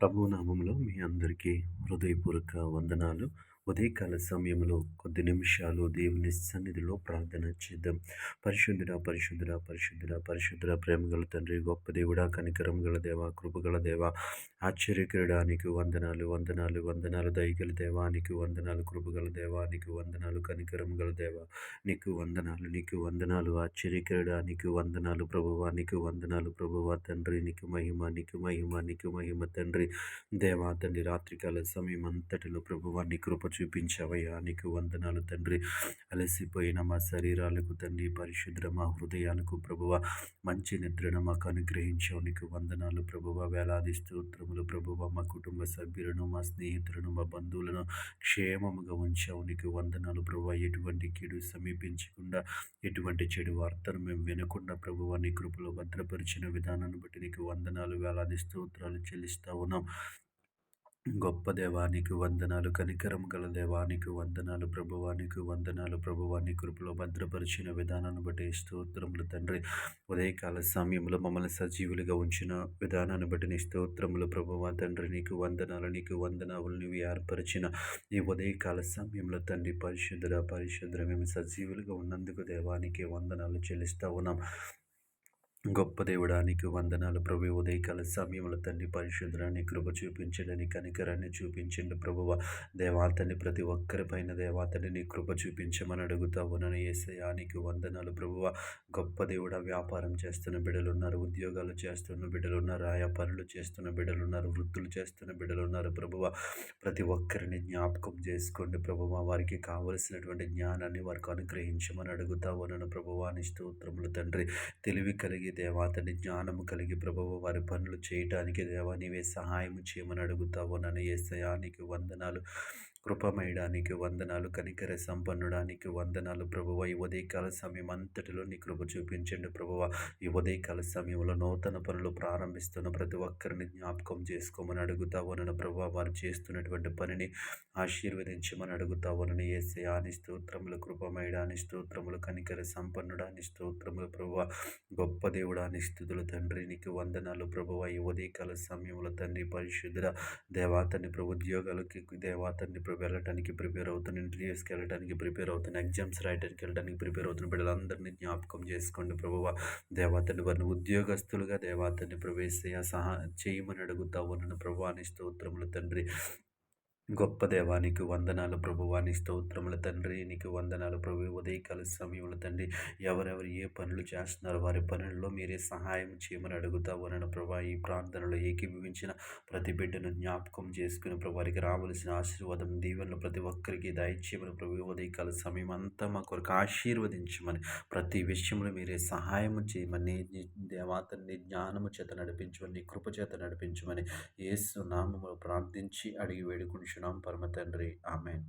ప్రభువు నామములో మీ అందరికీ హృదయపూర్వక వందనాలు. ఉదయకాల సమయంలో కొద్ది నిమిషాలు దేవుని సన్నిధిలో ప్రార్థన చేద్దాం. పరిశుద్ధుడా, పరిశుద్ధుడా, పరిశుద్ధుడా, పరిశుద్ధుడా, ప్రేమగల తండ్రి, గొప్ప దేవుడా, కనికరం గల దేవ, కృపగల దేవ, ఆశ్చర్యకరుడానికి వందనాలు, వందనాలు, వందనాలు, దయగల దేవానికి వందనాలు, కృపగల దేవానికి వందనాలు, కనికరం గల దేవ నీకు వందనాలు, నీకు వందనాలు, ఆశ్చర్యకరుడానికి వందనాలు ప్రభువా, నీకు వందనాలు ప్రభువా తండ్రి, నీకు మహిమ, నీకు మహిమ, నీకు మహిమ తండ్రి. దేవా తండ్రి, రాత్రికాల సమయం అంతటిలో ప్రభువా నీ కృప చూపించావయ్యా, నీకు వందనాలు తండ్రి. అలసిపోయిన మా శరీరాలకు తండ్రి, పరిశుద్ర మా హృదయాలకు ప్రభువా మంచి నిద్రను మాకు అనుగ్రహించావు, నీకు వందనాలు ప్రభువా. వేలాది స్తోత్రములు ప్రభువా. మా కుటుంబ సభ్యులను, మా స్నేహితులను, మా బంధువులను క్షేమముగా ఉంచావు, నీకు వందనాలు ప్రభువా. ఎటువంటి కీడు సమీపించకుండా, ఎటువంటి చెడు వార్తను మేము వినకుండా ప్రభువా నీ కృపలో భద్రపరిచిన విధానాన్ని బట్టి నీకు వందనాలు, వేలాది స్తోత్రాలు చెల్లిస్తా ఉన్నాం. గొప్ప దేవానికి వందనాలు, కనికరం గల దేవానికి వందనాలు ప్రభువానికి వందనాలు ప్రభువా. నీ కృపలో భద్రపరిచిన విధానాన్ని బట్టి స్తోత్రములు తండ్రి. ఉదయకాల సమయంలో మమ్మల్ని సజీవులుగా ఉంచిన విధానాన్ని బట్టి నీ స్తోత్రములు ప్రభువా తండ్రి. నీకు వందనాలు, నీకు వందనాలు. నీవు ఏర్పరిచిన ఈ ఉదయకాల సమయంలో తండ్రి, పరిశుద్ధ మేము సజీవులుగా ఉన్నందుకు దేవానికి వందనాలు చెల్లిస్తా ఉన్నాం. గొప్ప దేవుడానికి వందనాలు ప్రభు. ఉదయకాల సమయంలో తండ్రి, పరిశుద్ధాన్ని కృప చూపించడని, కనికరాన్ని చూపించండి ప్రభువ. దేవాతని ప్రతి ఒక్కరిపైన దేవాతని నీ కృప చూపించమని అడుగుతా ఉన్నాను యేసయ్యా, నీకు వందనాలు ప్రభువ. గొప్ప దేవుడా, వ్యాపారం చేస్తున్న బిడ్డలు ఉన్నారు, ఉద్యోగాలు చేస్తున్న బిడ్డలు ఉన్నారు, ఆయా పనులు చేస్తున్న బిడ్డలు ఉన్నారు, వృత్తులు చేస్తున్న బిడ్డలు ఉన్నారు ప్రభువ. ప్రతి ఒక్కరిని జ్ఞాపకం చేసుకోండి ప్రభువ. వారికి కావలసినటువంటి జ్ఞానాన్ని వారికి అనుగ్రహించమని అడుగుతా ఉన్నాను ప్రభువ. నీ స్తోత్రములు తండ్రి. తెలివి కలిగి దేవా తండ్రి, జ్ఞానము కలిగి ప్రభువు వారి పనులు చేయటానికి దేవా నీవే సహాయం చేయమని అడుగుతావు నన్ను యేసయ్యా. నీకు వందనాలు, కృపమయడానికి వందనాలు, కనికర సంపన్నుడానికి వందనాలు ప్రభువ. ఈ ఉదయకాల సమయం అంతటిలో నీ కృప చూపించండి ప్రభువ. ఈ ఉదయకాల సమయంలో నూతన పనులు ప్రారంభిస్తున్న ప్రతి ఒక్కరిని జ్ఞాపకం చేసుకోమని అడుగుతావు నన్ను ప్రభువ. వారు చేస్తున్నటువంటి పనిని ఆశీర్వదించమని అడుగుతావు నన్ను యేసయ్యా. నీ స్తోత్రములు, కృపమయడానికి స్తోత్రములు, కనికర సంపన్నుడానికి స్తోత్రములు ప్రభువ. గొప్ప దేవుడానికి స్తుతులు తండ్రి. నీకు వందనాలు ప్రభువ. ఈ ఉదయకాల సమయంలో తండ్రి, పరిశుద్ధ దేవాతని ప్రభు, ఉద్యోగాలకి దేవాతని ప్రభు వెళ్ళటానికి ప్రిపేర్ అవుతున్న, ఇంటర్వ్యూస్కి వెళ్ళడానికి ప్రిపేర్ అవుతున్న, ఎగ్జామ్స్ రాయడానికి వెళ్ళడానికి ప్రిపేర్ అవుతున్న బిడ్డలందరినీ జ్ఞాపకం చేసుకోండి ప్రభువ. దేవాతని వారిని ఉద్యోగస్తులుగా దేవాతని ప్రవేశ చేయమని అడుగుతావు నన్ను ప్రభు. నీ స్తోత్రములు తండ్రి. గొప్ప దేవానికి వందనాలు ప్రభువా. నీ స్తోత్రముల తండ్రి. నీకు వందనాలు ప్రభు. ఉదయకాల సమయంలో తండ్రి, ఎవరెవరు ఏ పనులు చేస్తున్నారో వారి పనుల్లో మీరే సహాయం చేయమని అడుగుతావు నన్ను ప్రభా. ఈ ప్రార్థనలో ఏకీభవించిన ప్రతి బిడ్డను జ్ఞాపకం చేసుకుని ప్రభు, వారికి రావలసిన ఆశీర్వాదం, దీవెనలు ప్రతి ఒక్కరికి దయచేయమని ప్రభు. ఉదయకాల సమయం అంతా మా కొరకు ఆశీర్వదించమని, ప్రతి విషయంలో మీరే సహాయం చేయమని, నీ దేవాతని జ్ఞానము చేత నడిపించమని, నీ కృప చేత నడిపించమని యేసు నామములో ప్రార్థించి అడిగి వేడుకుంటున్నాం పరమ తండ్రి. ఆమేన్.